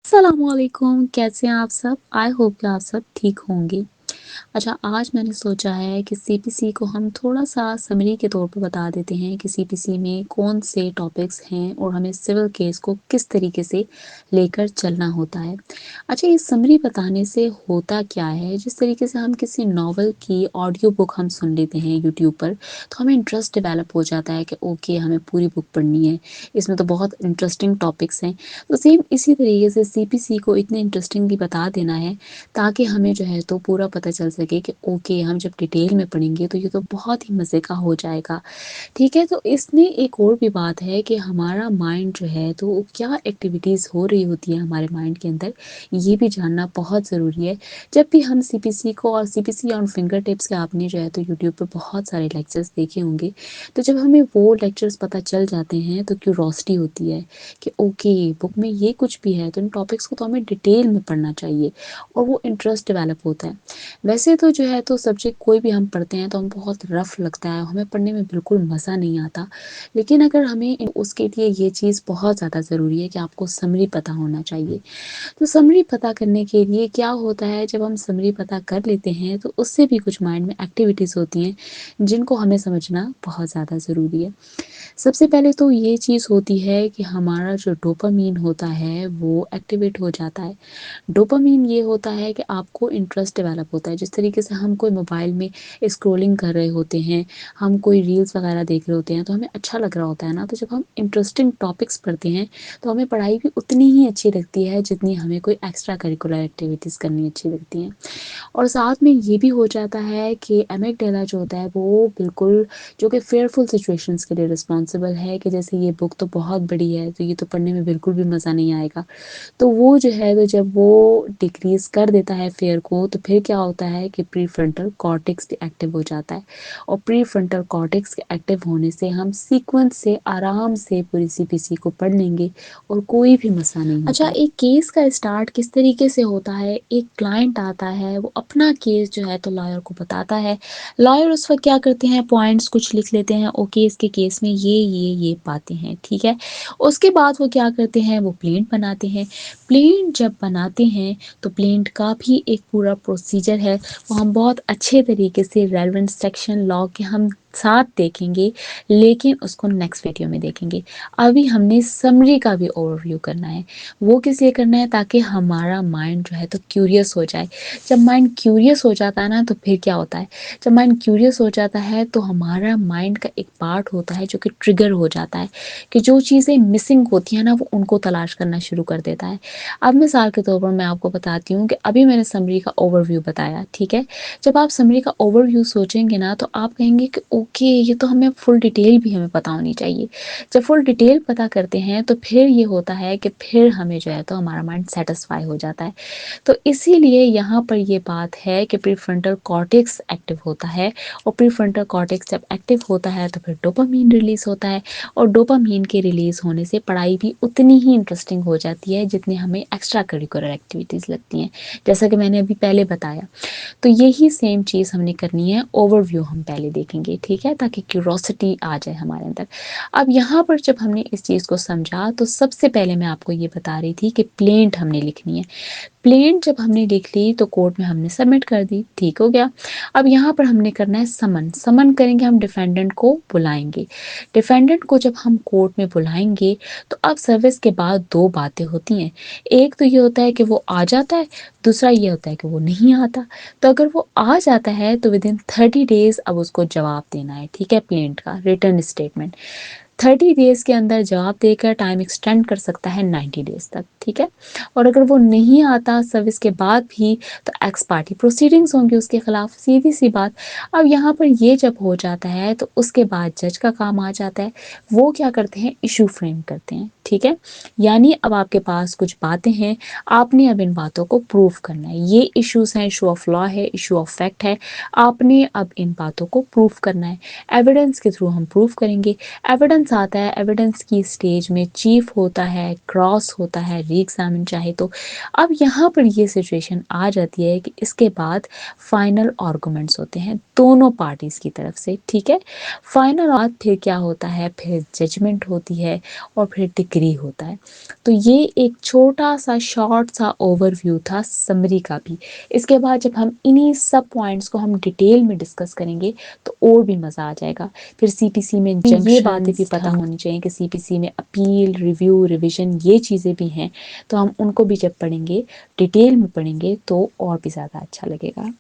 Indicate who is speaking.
Speaker 1: अस्सलामुअलैकुम, कैसे हैं आप सब? आई होप कि आप सब ठीक होंगे। अच्छा, आज मैंने सोचा है कि सीपीसी को हम थोड़ा-सा समरी के तौर पे बता देते हैं कि सीपीसी में कौन से टॉपिक्स हैं और हमें सिविल केस को किस तरीके से लेकर चलना होता है। अच्छा, ये समरी बताने से होता क्या है, जिस तरीके से हम किसी नॉवल की ऑडियो बुक हम सुन लेते हैं यूट्यूब पर, तो हमें इंटरेस्ट डेवलप हो जाता है कि ओके, हमें पूरी बुक पढ़नी है, इसमें तो बहुत इंटरेस्टिंग टॉपिक्स हैं। तो सेम इसी तरीके से सीपीसी को इतने इंटरेस्टिंगली बता देना है ताकि हमें जो है तो पूरा पता चल सके कि ओके, हम जब डिटेल में पढ़ेंगे तो ये तो बहुत ही मज़े का हो जाएगा। ठीक है, तो इसमें एक और भी बात है कि हमारा माइंड जो है तो वो क्या एक्टिविटीज़ हो रही होती है हमारे माइंड के अंदर, ये भी जानना बहुत ज़रूरी है। जब भी हम सीपीसी को और सीपीसी ऑन फिंगर टिप्स के आपने जो है तो यूट्यूब पे बहुत सारे लेक्चर्स देखे होंगे, तो जब हमें वो लेक्चर्स पता चल जाते हैं तो क्यूरोसिटी होती है कि ओके, बुक में ये कुछ भी है तो इन टॉपिक्स को तो हमें डिटेल में पढ़ना चाहिए और वो इंटरेस्ट डेवलप होता है। वैसे तो जो है तो सब्जेक्ट कोई भी हम पढ़ते हैं तो हम बहुत रफ लगता है, हमें पढ़ने में बिल्कुल मज़ा नहीं आता। लेकिन अगर हमें उसके लिए ये चीज़ बहुत ज़्यादा ज़रूरी है कि आपको समरी पता होना चाहिए। तो समरी पता करने के लिए क्या होता है, जब हम समरी पता कर लेते हैं तो उससे भी कुछ माइंड में एक्टिविटीज़ होती हैं जिनको हमें समझना बहुत ज़्यादा ज़रूरी है। सबसे पहले तो ये चीज़ होती है कि हमारा जो डोपामीन होता है वो एक्टिवेट हो जाता है। डोपामीन ये होता है कि आपको इंटरेस्ट डेवलप होता है। जिस तरीके से हम कोई मोबाइल में स्क्रॉलिंग कर रहे होते हैं, हम कोई रील्स वगैरह देख रहे होते हैं तो हमें अच्छा लग रहा होता है ना, तो जब हम इंटरेस्टिंग टॉपिक्स पढ़ते हैं तो हमें पढ़ाई भी उतनी ही अच्छी लगती है जितनी हमें कोई एक्स्ट्रा करिकुलर एक्टिविटीज़ करनी अच्छी लगती हैं। और साथ में ये भी हो जाता है कि एमिगडाला जो होता है वो बिल्कुल, जो कि फेयरफुल सिचुएशंस के लिए रिस्पॉन्सिबल है, कि जैसे ये बुक तो बहुत बड़ी है तो ये तो पढ़ने में बिल्कुल भी मज़ा नहीं आएगा। तो वो जो है तो जब वो डिक्रीज़ कर देता है फेयर को, तो फिर क्या होता है कि प्रीफ्रंटल कॉर्टेक्स भी एक्टिव हो जाता है और प्रीफ्रंटल कॉर्टेक्स के एक्टिव होने से हम सीक्वेंस से आराम से पूरी सीपीसी को पढ़ लेंगे और कोई भी मसला नहीं अच्छा, होता। एक केस का स्टार्ट किस तरीके से होता है, एक क्लाइंट आता है, वो अपना केस जो है तो लॉयर को बताता है। लॉयर उस वक्त क्या करते हैं, पॉइंट्स कुछ लिख लेते हैं, ओके इसके केस में ये बातें हैं, ठीक है। उसके बाद वो क्या करते हैं, वो प्लेंट बनाते हैं। प्लेंट जब बनाते हैं तो प्लेंट का भी एक पूरा प्रोसीजर है, वो हम बहुत अच्छे तरीके से रेलेवेंट सेक्शन लॉ के हम साथ देखेंगे, लेकिन उसको नेक्स्ट वीडियो में देखेंगे। अभी हमने समरी का भी ओवरव्यू करना है। वो किस लिए करना है, ताकि हमारा माइंड जो है तो क्यूरियस हो जाए। जब माइंड क्यूरियस हो जाता है ना तो फिर क्या होता है, जब माइंड क्यूरियस हो जाता है तो हमारा माइंड का एक पार्ट होता है जो कि ट्रिगर हो जाता है, कि जो चीज़ें मिसिंग होती हैं ना वो उनको तलाश करना शुरू कर देता है। अब मिसाल के तौर पर मैं आपको बताती हूँ कि अभी मैंने समरी का ओवरव्यू बताया, ठीक है। जब आप समरी का ओवरव्यू सोचेंगे ना तो आप कहेंगे कि ओके, ये तो हमें फुल डिटेल भी हमें पता होनी चाहिए। जब फुल डिटेल पता करते हैं तो फिर ये होता है कि फिर हमें जो है तो हमारा माइंड सेटिस्फाई हो जाता है। तो इसीलिए यहाँ पर ये बात है कि प्रीफ्रंटल कॉर्टेक्स एक्टिव होता है, और प्रीफ्रंटल कॉर्टेक्स जब एक्टिव होता है तो फिर डोपामीन रिलीज होता है, और डोपामीन के रिलीज होने से पढ़ाई भी उतनी ही इंटरेस्टिंग हो जाती है जितनी हमें एक्स्ट्रा करिकुलर एक्टिविटीज़ लगती हैं, जैसा कि मैंने अभी पहले बताया। तो यही सेम चीज़ हमने करनी है, ओवरव्यू हम पहले देखेंगे, ठीक है, ताकि क्यूरोसिटी आ जाए हमारे अंदर। अब यहाँ पर जब हमने इस चीज़ को समझा तो सबसे पहले मैं आपको ये बता रही थी कि प्लेंट हमने लिखनी है। प्लेंट जब हमने लिख ली तो कोर्ट में हमने सबमिट कर दी, ठीक हो गया। अब यहाँ पर हमने करना है समन। समन करेंगे, हम डिफेंडेंट को बुलाएंगे। डिफेंडेंट को जब हम कोर्ट में बुलाएंगे तो अब सर्विस के बाद दो बातें होती हैं। एक तो ये होता है कि वो आ जाता है, दूसरा ये होता है कि वो नहीं आता। तो अगर वो आ जाता है तो विद इन 30 डेज अब उसको जवाब देना है, ठीक है, प्लेंट का रिटर्न स्टेटमेंट। 30 डेज के अंदर जवाब देकर टाइम एक्सटेंड कर सकता है 90 डेज तक, ठीक है। और अगर वो नहीं आता सर्विस के बाद भी तो एक्स पार्टी प्रोसीडिंग्स होंगी उसके खिलाफ, सीधी सी बात। अब यहाँ पर ये जब हो जाता है तो उसके बाद जज का काम आ जाता है। वो क्या करते हैं, इशू फ्रेम करते हैं, ठीक है। यानी अब आपके पास कुछ बातें हैं, आपने अब इन बातों को प्रूव करना है। ये इश्यूज हैं, इशू ऑफ लॉ है, इशू ऑफ फैक्ट है, आपने अब इन बातों को प्रूव करना है। एविडेंस के थ्रू हम प्रूव करेंगे। एविडेंस आता है एविडेंस की स्टेज में, चीफ होता है, क्रॉस होता है, री एग्जामिन चाहे तो। अब यहाँ पर ये सिचुएशन आ जाती है कि इसके बाद फाइनल आर्गुमेंट्स होते हैं दोनों पार्टीज की तरफ से, ठीक है। फाइनल बाद फिर क्या होता है, फिर जजमेंट होती है और फिर डिग्री होता है। तो ये एक छोटा सा शॉर्ट सा ओवरव्यू था समरी का भी। इसके बाद जब हम इन्हीं सब पॉइंट्स को हम डिटेल में डिस्कस करेंगे तो और भी मज़ा आ जाएगा। फिर सीपीसी में ये बातें भी पता होनी चाहिए कि सीपीसी में अपील, रिव्यू, रिवीजन ये चीज़ें भी हैं, तो हम उनको भी जब पढ़ेंगे, डिटेल में पढ़ेंगे तो और भी ज़्यादा अच्छा लगेगा।